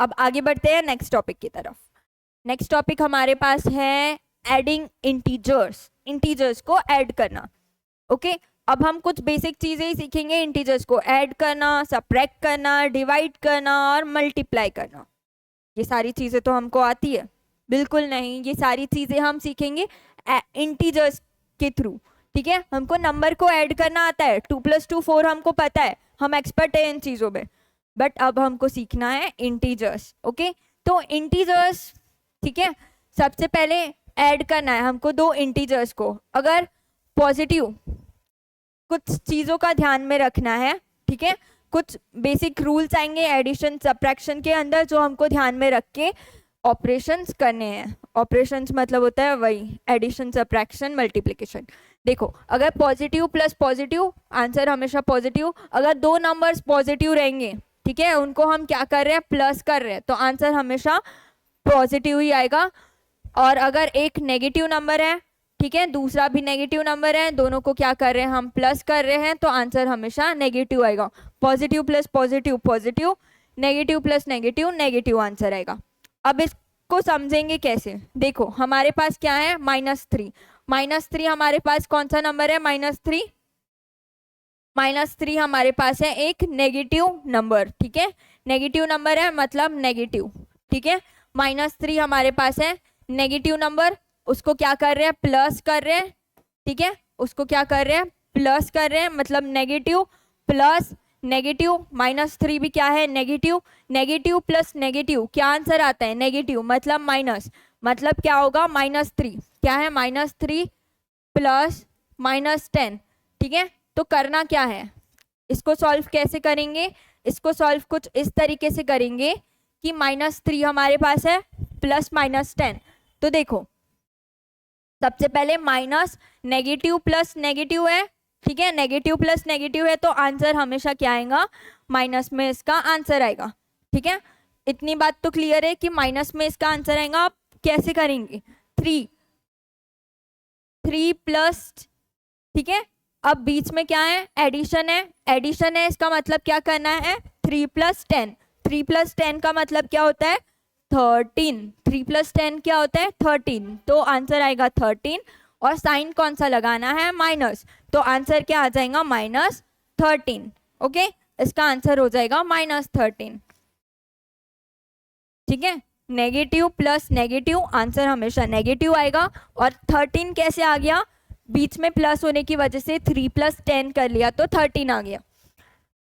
अब आगे बढ़ते हैं नेक्स्ट टॉपिक की तरफ। नेक्स्ट टॉपिक हमारे पास है एडिंग इंटीजर्स, इंटीजर्स को ऐड करना। ओके अब हम कुछ बेसिक चीजें ही सीखेंगे, इंटीजर्स को ऐड करना, सबट्रैक्ट करना, डिवाइड करना और मल्टीप्लाई करना। ये सारी चीजें तो हमको आती है? बिल्कुल नहीं, ये सारी चीजें हम सीखेंगे इंटीजर्स के थ्रू। ठीक है, हमको नंबर को ऐड करना आता है, 2 + 2 4 हमको पता है, हम एक्सपर्ट है इन चीजों में, बट अब हमको सीखना है इंटीजर्स। ओके तो इंटीजर्स, ठीक है, सबसे पहले ऐड करना है हमको दो इंटीजर्स को। अगर पॉजिटिव, कुछ चीजों का ध्यान में रखना है, ठीक है, कुछ बेसिक रूल्स आएंगे एडिशन सब्ट्रैक्शन के अंदर जो हमको ध्यान में रख के ऑपरेशंस करने हैं। ऑपरेशंस मतलब होता है वही एडिशन सब्ट्रैक्शन मल्टीप्लिकेशन। देखो अगर पॉजिटिव प्लस पॉजिटिव, आंसर हमेशा पॉजिटिव। अगर दो नंबर्स पॉजिटिव रहेंगे, ठीक है, उनको हम क्या कर रहे हैं, प्लस कर रहे हैं, तो आंसर हमेशा पॉजिटिव ही आएगा। और अगर एक नेगेटिव नंबर है, ठीक है, दूसरा भी नेगेटिव नंबर है, दोनों को क्या कर रहे हैं, हम प्लस कर रहे हैं, तो आंसर हमेशा नेगेटिव आएगा। Positive plus positive positive, negative plus negative negative answer आएगा। अब इसको समझेंगे कैसे, देखो हमारे पास क्या है, -3। -3 हमारे पास कौन सा नंबर है, -3, -3 हमारे पास है एक नेगेटिव नंबर। ठीक है, नेगेटिव नंबर है मतलब नेगेटिव। ठीक है, -3 हमारे पास है नेगेटिव नंबर, उसको क्या कर रहे हैं, प्लस कर रहे हैं। ठीक है, उसको क्या कर रहे हैं, प्लस कर रहे हैं, मतलब नेगेटिव प्लस नेगेटिव। -3 भी क्या है, नेगेटिव। नेगेटिव प्लस नेगेटिव क्या आंसर आता है, नेगेटिव, मतलब माइनस, मतलब क्या होगा, -3 क्या है, -3 प्लस -10। ठीक है, तो करना क्या है, इसको सॉल्व कैसे करेंगे, इसको सॉल्व कुछ इस तरीके से करेंगे कि -3 हमारे पास है प्लस -10। तो देखो सबसे पहले माइनस नेगेटिव प्लस नेगेटिव है, ठीक है, नेगेटिव प्लस नेगेटिव है, तो आंसर हमेशा क्या आएगा, माइनस में इसका आंसर आएगा। ठीक है, इतनी बात तो क्लियर है कि माइनस में इसका आंसर आएगा। आप कैसे करेंगे, 3 प्लस, ठीक है, अब बीच में क्या है, एडिशन है, एडिशन है, इसका मतलब क्या करना है, 3 + 10। 3 + 10 का मतलब क्या होता है, 13। 3 + 10 क्या होता है, 13, तो आंसर आएगा 13। और साइन कौन सा लगाना है, माइनस, तो आंसर क्या आ जाएगा, -13। ओके, इसका आंसर हो जाएगा -13। ठीक है, नेगेटिव प्लस नेगेटिव, आंसर हमेशा नेगेटिव आएगा। और 13 कैसे आ गया, बीच में प्लस होने की वजह से 3 + 10 कर लिया तो 13 आ गया।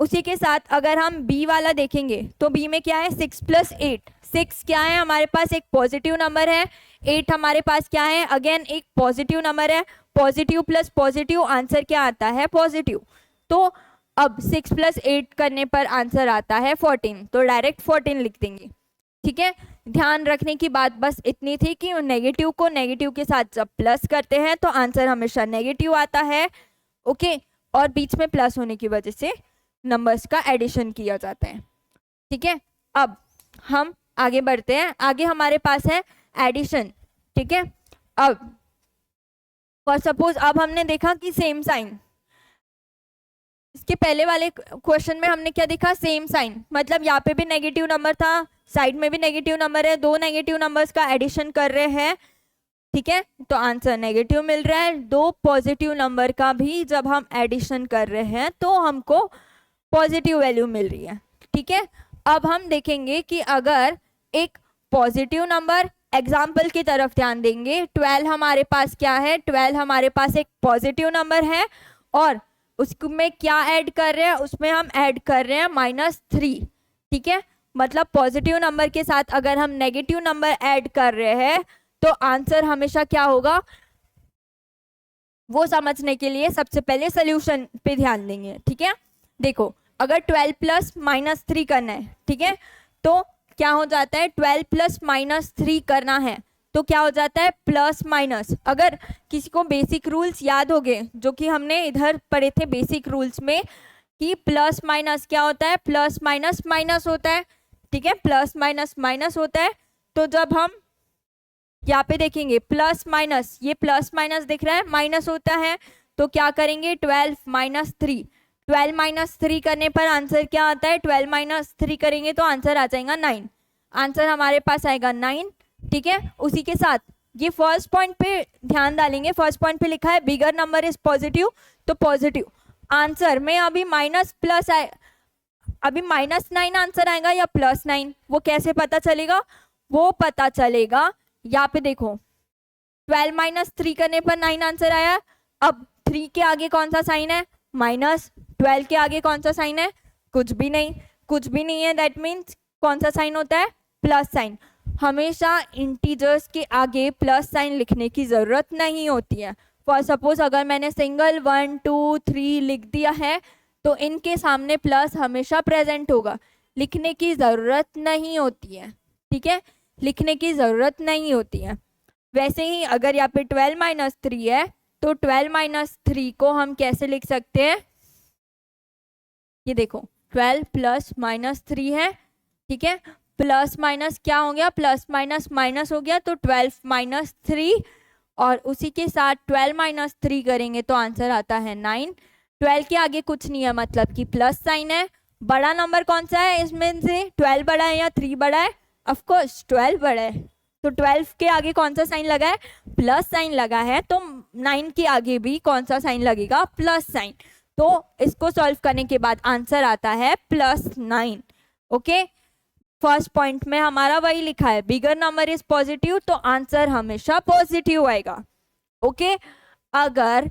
उसी के साथ अगर हम बी वाला देखेंगे तो बी में क्या है, 6 + 8। 6 क्या है हमारे पास, एक पॉजिटिव नंबर है। 8 हमारे पास क्या है, अगेन एक पॉजिटिव नंबर है। पॉजिटिव प्लस पॉजिटिव, आंसर क्या आता है, पॉजिटिव। तो अब 6 + 8 करने पर आंसर आता है 14, तो डायरेक्ट 14 लिख देंगे। ठीक है, ध्यान रखने की बात बस इतनी थी कि नेगेटिव को नेगेटिव के साथ जब प्लस करते हैं तो आंसर हमेशा नेगेटिव आता है। ओके, और बीच में प्लस होने की वजह से नंबर्स का एडिशन किया जाता है। ठीक है, अब हम आगे बढ़ते हैं, आगे हमारे पास है एडिशन। ठीक है, अब फॉर सपोज अब हमने देखा कि सेम साइन, इसके पहले वाले क्वेश्चन में हमने क्या देखा, सेम साइन, मतलब यहाँ पे भी नेगेटिव नंबर था, साइड में भी नेगेटिव नंबर है, दो नेगेटिव नंबर्स का एडिशन कर रहे हैं। ठीक है, तो आंसर नेगेटिव मिल रहा है। दो पॉजिटिव नंबर का भी जब हम एडिशन कर रहे हैं तो हमको पॉजिटिव वैल्यू मिल रही है। ठीक है, अब हम देखेंगे कि अगर एक पॉजिटिव नंबर, एग्जाम्पल की तरफ ध्यान देंगे, 12 हमारे पास क्या है, 12 हमारे पास एक पॉजिटिव नंबर है और उसमें क्या ऐड कर रहे हैं, उसमें हम ऐड कर रहे हैं -3। ठीक है, मतलब पॉजिटिव नंबर के साथ अगर हम नेगेटिव नंबर ऐड कर रहे हैं तो आंसर हमेशा क्या होगा, वो समझने के लिए सबसे पहले सोल्यूशन पे ध्यान देंगे। ठीक है, देखो अगर 12 + -3 करना है, ठीक है, तो क्या हो जाता है, 12 + -3 करना है तो क्या हो जाता है, प्लस माइनस। अगर किसी को बेसिक रूल्स याद हो गए जो कि हमने इधर पढ़े थे बेसिक रूल्स में, कि प्लस माइनस क्या होता है, प्लस माइनस माइनस होता है। ठीक है, प्लस माइनस माइनस होता है। तो जब हम यहाँ पे देखेंगे प्लस माइनस, ये प्लस माइनस दिख रहा है, माइनस होता है, तो क्या करेंगे, 12 - 3। 12 - 3 करने पर आंसर क्या आता है, 12 - 3 करेंगे तो आंसर आ जाएगा 9। आंसर हमारे पास आएगा 9। ठीक है, उसी के साथ ये फर्स्ट पॉइंट पे ध्यान डालेंगे। फर्स्ट पॉइंट पे लिखा है बिगर नंबर इज पॉजिटिव, तो पॉजिटिव आंसर में अभी माइनस प्लस आए, अभी -9 आंसर आएगा या +9, वो कैसे पता चलेगा? वो पता चलेगा यहाँ पे देखो, 12 - 3 करने पर 9 आंसर आया। अब 3 के आगे कौन सा साइन है? माइनस। 12 के आगे कौन सा साइन है? कुछ भी नहीं, कुछ भी नहीं है। दैट मीन्स कौन सा साइन होता है? Plus sign. हमेशा इंटीजर्स के आगे प्लस साइन लिखने की जरूरत नहीं होती है। फॉर सपोज अगर मैंने सिंगल 1 2 3 लिख दिया है तो इनके सामने प्लस हमेशा प्रेजेंट होगा, लिखने की जरूरत नहीं होती है। ठीक है, लिखने की जरूरत नहीं होती है। वैसे ही अगर यहाँ पे 12 - 3 है तो 12 - 3 को हम कैसे लिख सकते हैं? ये देखो 12 प्लस माइनस 3 है। ठीक है, प्लस माइनस क्या हो गया? प्लस माइनस माइनस हो गया, तो 12 - 3 और उसी के साथ 12 - 3 करेंगे तो आंसर आता है 9। 12 के आगे कुछ नहीं है, मतलब कि प्लस साइन है। बड़ा नंबर कौन सा है इसमें से? 12 बड़ा है या 3 बड़ा है? ऑफ कोर्स 12 बड़ा है, तो 12 के आगे कौन सा साइन लगा है? प्लस साइन लगा है। तो 9 के आगे भी कौन सा साइन लगेगा? Plus sign. तो इसको सॉल्व करने के बाद आंसर आता है +9। ओके, फर्स्ट पॉइंट में हमारा वही लिखा है, बिगर नंबर इज पॉजिटिव, तो आंसर हमेशा पॉजिटिव आएगा। ओके, अगर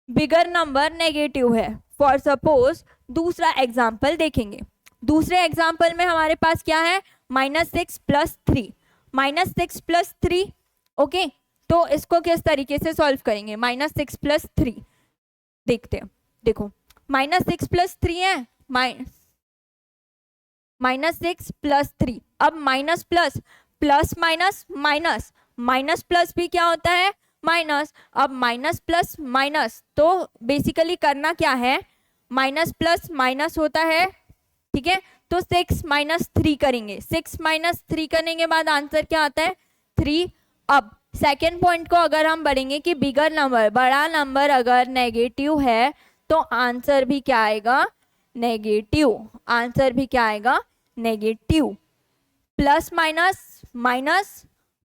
बिगर नंबर नेगेटिव है, फॉर सपोज दूसरा एग्जाम्पल देखेंगे। दूसरे एग्जाम्पल में हमारे पास क्या है? -6 + 3, -6 + 3। ओके, तो इसको किस तरीके से सॉल्व करेंगे? -6 + 3 देखते हैं। देखो -6 + 3 है, -6 + 3। अब minus plus, plus minus minus, minus plus भी क्या होता है? माइनस। अब माइनस प्लस माइनस, तो बेसिकली करना क्या है? माइनस प्लस माइनस होता है। ठीक है, तो 6 - 3 करेंगे। 6 - 3 करने के बाद आंसर क्या आता है? 3। अब सेकेंड पॉइंट को अगर हम बढ़ेंगे कि बिगर नंबर, बड़ा नंबर अगर नेगेटिव है तो आंसर भी क्या आएगा? नेगेटिव। आंसर भी क्या आएगा? Negative. Plus minus minus,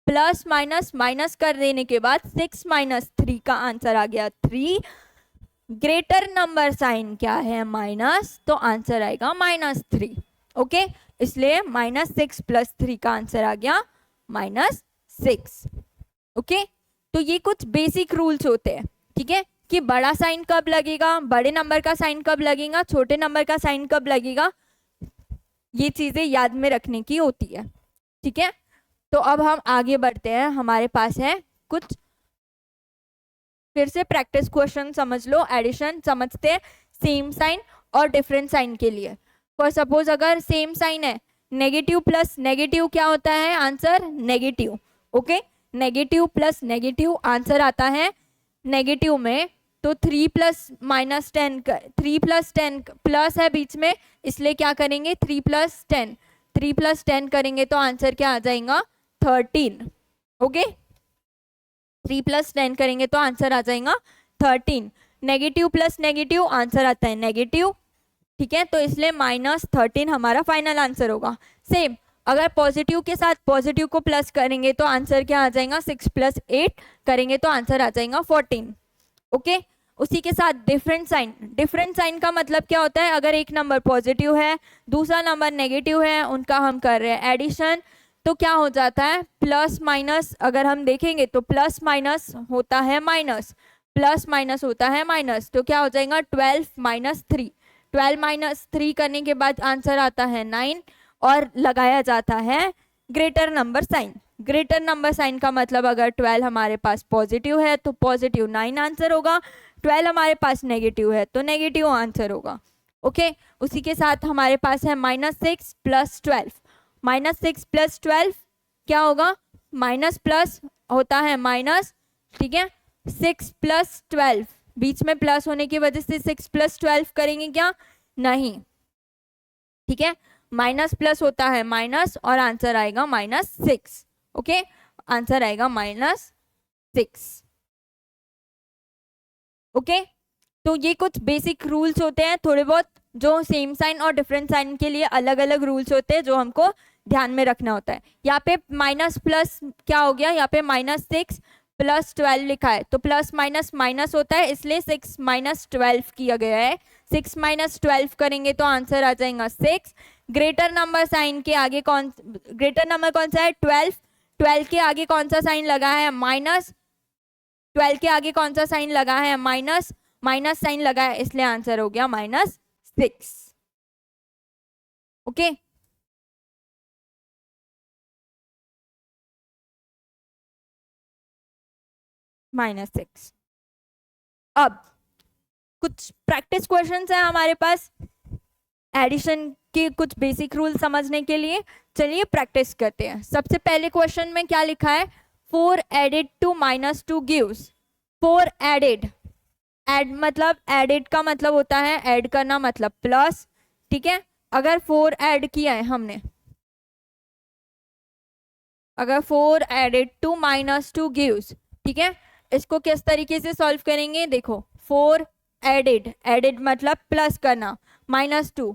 plus minus minus कर देने के बाद 6 - 3 का आंसर आ गया 3। ग्रेटर नंबर साइन क्या है? माइनस, तो आंसर आएगा -3। ओके, इसलिए -6 + 3 का आंसर आ गया -6। ओके, तो ये कुछ बेसिक रूल्स होते हैं। ठीक है, कि बड़ा साइन कब लगेगा, बड़े नंबर का साइन कब लगेगा, छोटे नंबर का साइन कब लगेगा, ये चीजें याद में रखने की होती है। ठीक है, तो अब हम आगे बढ़ते हैं। हमारे पास है कुछ फिर से प्रैक्टिस क्वेश्चन, समझ लो। एडिशन समझते हैं सेम साइन और डिफरेंट साइन के लिए। फॉर सपोज अगर सेम साइन है, नेगेटिव प्लस नेगेटिव क्या होता है? Answer negative. Okay, negative plus negative answer आता है नेगेटिव में। तो 3 + -10, 3 + 10 प्लस है बीच में, इसलिए क्या करेंगे? 3 + 10, 3 + 10 करेंगे तो आंसर क्या आ जाएगा? 13। ओके, 3 + 10 करेंगे तो आंसर आ जाएगा 13। नेगेटिव प्लस नेगेटिव आंसर आता है नेगेटिव। ठीक है, तो इसलिए -13 हमारा फाइनल आंसर होगा। सेम अगर पॉजिटिव के साथ पॉजिटिव को प्लस करेंगे तो आंसर क्या आ जाएगा? 6 + 8 करेंगे तो आंसर आ जाएगा 14। ओके, उसी के साथ डिफरेंट साइन। डिफरेंट साइन का मतलब क्या होता है? अगर एक नंबर पॉजिटिव है, दूसरा नंबर नेगेटिव है, उनका हम कर रहे हैं एडिशन, तो क्या हो जाता है? प्लस माइनस अगर हम देखेंगे तो प्लस माइनस होता है माइनस, प्लस माइनस होता है माइनस, तो क्या हो जाएगा? 12 - 3। 12 - 3 करने के बाद आंसर आता है 9 और लगाया जाता है greater number sign. Greater number sign का मतलब अगर 12 हमारे पास पॉजिटिव है तो पॉजिटिव 9 आंसर होगा, 12 हमारे पास नेगेटिव है तो नेगेटिव आंसर होगा। ओके, उसी के साथ हमारे पास है -6 + 12। -6 + 12 क्या होगा? माइनस प्लस होता है माइनस। ठीक है, 6 + 12 बीच में प्लस होने की वजह से 6 + 12 करेंगे क्या? नहीं। ठीक है, माइनस प्लस होता है माइनस और आंसर आएगा -6। ओके, आंसर आएगा -6। ओके, तो ये कुछ बेसिक रूल्स होते हैं, थोड़े बहुत जो सेम साइन और डिफरेंट साइन के लिए अलग अलग रूल्स होते हैं जो हमको ध्यान में रखना होता है। यहाँ पे माइनस प्लस क्या हो गया, यहाँ पे -6 + 12 लिखा है, तो प्लस माइनस माइनस होता है, इसलिए 6 - 12 किया गया है। 6 - 12 करेंगे तो आंसर आ जाएगा 6। ग्रेटर नंबर साइन के आगे ग्रेटर नंबर कौन सा है, 12। 12 के आगे कौन सा साइन लगा है, माइनस। 12 के आगे कौन सा साइन लगा है, माइनस। माइनस साइन लगा है, इसलिए आंसर हो गया -6। ओके -6। अब कुछ प्रैक्टिस क्वेश्चंस हैं हमारे पास एडिशन के, कुछ बेसिक रूल समझने के लिए। चलिए प्रैक्टिस करते हैं। सबसे पहले क्वेश्चन में क्या लिखा है, 4 added to -2 gives. 4 added, add मतलब एडेड का मतलब होता है ऐड करना, मतलब प्लस, ठीक है। अगर 4 ऐड किया है हमने, अगर 4 एडेड टू -2 गिव्स, ठीक है, इसको किस तरीके से सॉल्व करेंगे, देखो 4 एडेड, एडेड मतलब प्लस करना, -2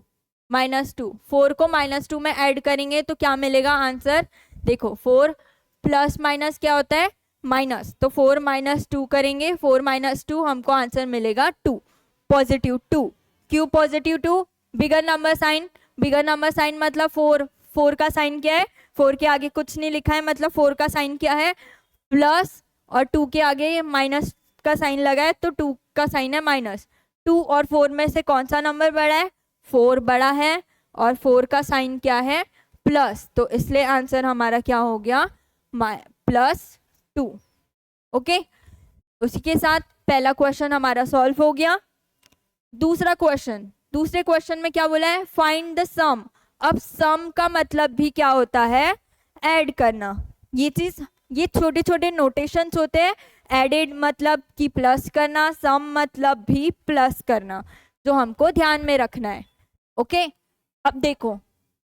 4 को -2 में ऐड करेंगे तो क्या मिलेगा आंसर, देखो 4 प्लस माइनस क्या होता है माइनस, तो 4 - 2 करेंगे, 4 - 2 हमको आंसर मिलेगा 2, पॉजिटिव 2। क्यों positive 2, bigger number sign, bigger number sign मतलब 4 का साइन क्या है, 4 के आगे कुछ नहीं लिखा है, मतलब 4 का साइन क्या है प्लस, और 2 के आगे माइनस का साइन लगा है, तो 2 का साइन है माइनस। 2 और 4 में से कौन सा नंबर बड़ा है, 4 बड़ा है, और 4 का साइन क्या है प्लस, तो इसलिए आंसर हमारा क्या हो गया +2। ओके, उसी के साथ पहला क्वेश्चन हमारा सॉल्व हो गया। दूसरा क्वेश्चन, दूसरे क्वेश्चन में क्या बोला है, फाइंड द सम। अब सम का मतलब भी क्या होता है, ऐड करना। ये चीज, ये छोटे छोटे नोटेशंस होते हैं। एडेड मतलब कि प्लस करना, सम मतलब भी प्लस करना, जो हमको ध्यान में रखना है। ओके, अब देखो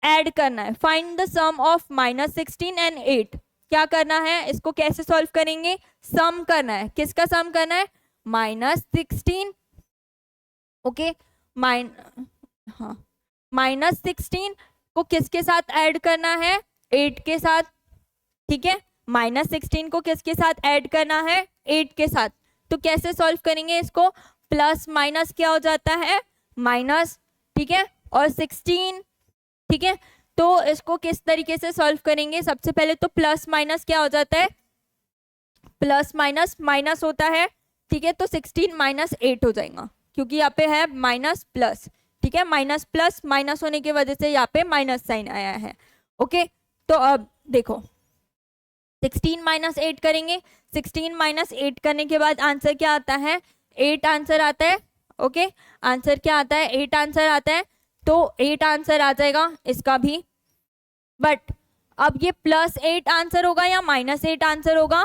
ऐड करना है, find the sum of -16 and 8। क्या करना है, इसको कैसे सॉल्व करेंगे, सम करना है, किसका सम करना है, -16, ओके, हाँ -16 को किसके साथ ऐड करना है, 8 के साथ, ठीक है। -16 को किसके साथ ऐड करना है, 8 के साथ। तो कैसे सॉल्व करेंगे इसको, प्लस माइनस क्या हो जाता है माइनस, ठीक है, और 16, ठीक है। तो इसको किस तरीके से सॉल्व करेंगे, सबसे पहले तो प्लस माइनस क्या हो जाता है, प्लस माइनस माइनस होता है, ठीक है, तो 16 - 8 हो जाएगा, क्योंकि यहाँ पे है माइनस प्लस, ठीक है, माइनस प्लस माइनस होने की वजह से यहाँ पे माइनस साइन आया है। ओके, तो अब देखो 16 - 8 करेंगे, 16 - 8 करने के बाद आंसर क्या आता है, 8 आंसर आता है। ओके, आंसर क्या आता है, 8 आंसर आता है, तो 8 आंसर आ जाएगा इसका भी। बट अब ये +8 आंसर होगा या -8 आंसर होगा,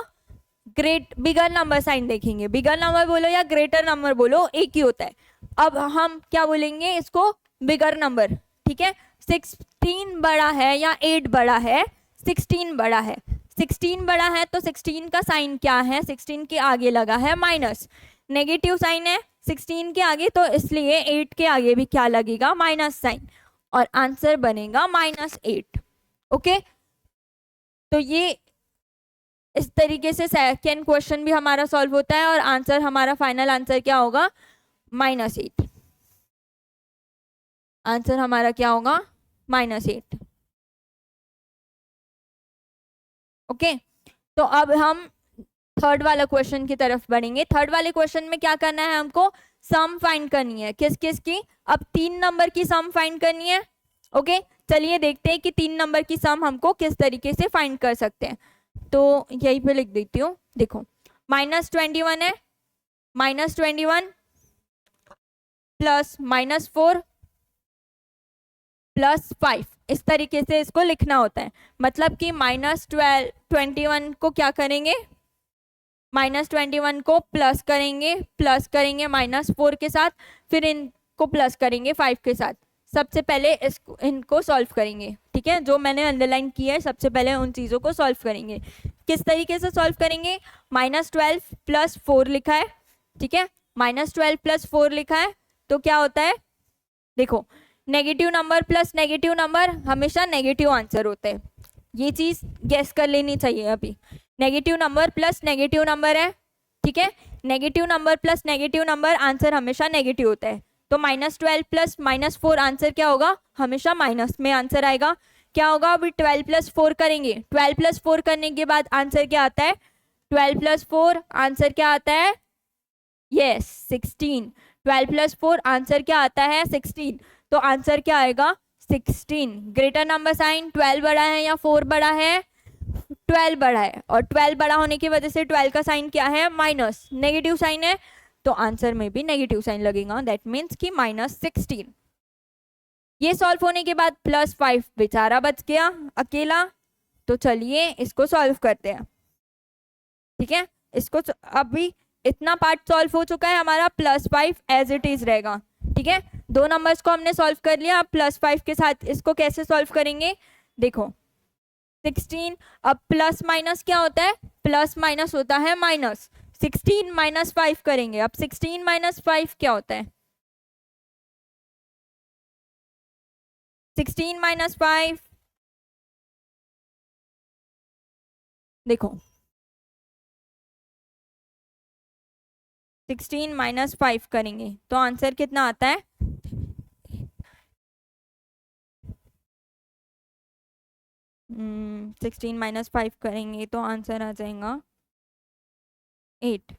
ग्रेट बिगर नंबर साइन देखेंगे, बिगर नंबर बोलो या ग्रेटर नंबर बोलो एक ही होता है। अब हम क्या बोलेंगे इसको, बिगर नंबर, ठीक है। 16 बड़ा है या 8 बड़ा है, 16 बड़ा है, 16 बड़ा है, तो 16 का साइन क्या है, 16 के आगे लगा है माइनस, नेगेटिव साइन है 16 के आगे, तो इसलिए 8 के आगे भी क्या लगेगा माइनस साइन, और आंसर बनेगा -8। ओके, तो ये इस तरीके से सेकेंड क्वेश्चन भी हमारा सॉल्व होता है, और आंसर हमारा फाइनल आंसर क्या होगा -8। आंसर हमारा क्या होगा -8। ओके, तो अब हम थर्ड वाला क्वेश्चन की तरफ बढ़ेंगे। थर्ड वाले क्वेश्चन में क्या करना है, हमको सम फाइंड करनी है, किस किस की, अब 3 नंबर की सम फाइंड करनी है। ओके, चलिए देखते हैं कि 3 नंबर की सम हमको किस तरीके से फाइंड कर सकते हैं। तो यहीं पे लिख देती हूँ, देखो -21 है, -21 प्लस -4 प्लस 5, इस तरीके से इसको लिखना होता है। मतलब कि -21 को क्या करेंगे, -21 को प्लस करेंगे -4 के साथ, फिर इनको प्लस करेंगे 5 के साथ। सबसे पहले इसको इनको सॉल्व करेंगे, ठीक है, जो मैंने अंडरलाइन किया है सबसे पहले उन चीज़ों को सॉल्व करेंगे। किस तरीके से सॉल्व करेंगे, -12 + 4 लिखा है, ठीक है, -12 + 4 लिखा है, तो क्या होता है, देखो negative number plus negative number हमेशा नेगेटिव आंसर होते हैं, ये चीज गेस कर लेनी चाहिए। अभी negative number plus negative number है, ठीक है, negative number plus negative number answer हमेशा नेगेटिव होता है। तो -12 प्लस -4 आंसर क्या होगा, हमेशा माइनस में आंसर आएगा। क्या होगा, अभी 12 + 4 करेंगे, 12 + 4 करने के बाद आंसर क्या आता है, 12 + 4 आंसर क्या आता है, यस 16। 12 + 4 आंसर क्या आता है, 16। तो आंसर क्या आएगा, 16। ग्रेटर नंबर साइन 12 बड़ा है या 4 बड़ा है, 12 बड़ा है, और 12 बड़ा होने की वजह से 12 का साइन क्या है, माइनस, नेगेटिव साइन है, तो आंसर में भी नेगेटिव साइन लगेगा, दैट मीन्स कि -16। ये सॉल्व होने के बाद +5 बेचारा बच गया अकेला, तो चलिए इसको सॉल्व करते हैं, ठीक है। इसको अभी इतना पार्ट सॉल्व हो चुका है हमारा, +5 एज इट इज रहेगा, ठीक है। दो नंबर्स को हमने सॉल्व कर लिया, अब +5 के साथ इसको कैसे सॉल्व करेंगे, देखो 16, अब प्लस माइनस क्या होता है, प्लस माइनस होता है माइनस, 16 - 5 करेंगे, अब 16 - 5 क्या होता है, 16 - 5, देखो 16 - 5 करेंगे तो आंसर कितना आता है, 16 - 5 करेंगे तो आंसर आ जाएगा 8।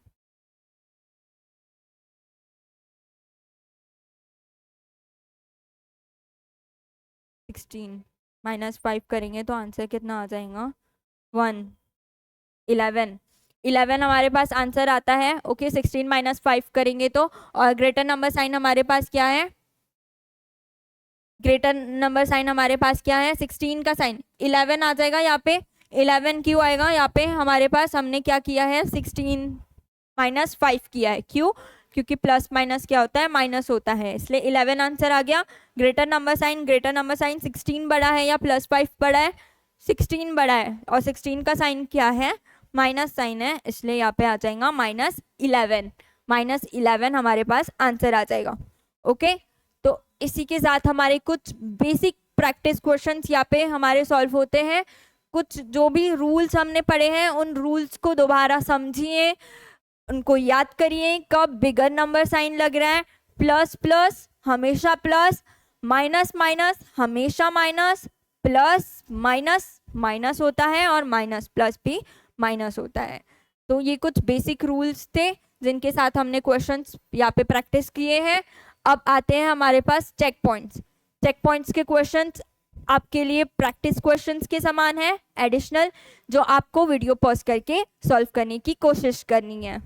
-5 करेंगे तो आंसर कितना आ जाएगा, 1। 11 11 हमारे पास आंसर आता है, ओके। 16 - 5 करेंगे तो, और ग्रेटर नंबर साइन हमारे पास क्या है, ग्रेटर नंबर साइन हमारे पास क्या है, 16 का साइन 11 आ जाएगा यहाँ पे। 11 क्यों आएगा यहाँ पे, हमारे पास हमने क्या किया है, 16 - 5 किया है, क्यों, क्योंकि प्लस माइनस क्या होता है, माइनस होता है, इसलिए 11 आंसर आ गया। ग्रेटर नंबर साइन 16 बड़ा है या +5 बड़ा है, 16 बड़ा है, और 16 का साइन क्या है, माइनस साइन है, इसलिए यहाँ पे आ जाएगा -11। -11 हमारे पास आंसर आ जाएगा, ओके। तो इसी के साथ हमारे कुछ बेसिक प्रैक्टिस क्वेश्चंस यहाँ पे हमारे सॉल्व होते हैं। कुछ जो भी रूल्स हमने पढ़े हैं उन रूल्स को दोबारा समझिए, उनको याद करिए, कब बिगर नंबर साइन लग रहा है, प्लस प्लस हमेशा प्लस, माइनस माइनस हमेशा माइनस, प्लस माइनस माइनस होता है, और माइनस प्लस भी माइनस होता है। तो ये कुछ बेसिक रूल्स थे जिनके साथ हमने क्वेश्चंस यहाँ पे प्रैक्टिस किए हैं। अब आते हैं हमारे पास चेक पॉइंट्स। चेक पॉइंट्स के क्वेश्चंस आपके लिए प्रैक्टिस क्वेश्चंस के समान है, एडिशनल, जो आपको वीडियो पॉज करके सॉल्व करने की कोशिश करनी है।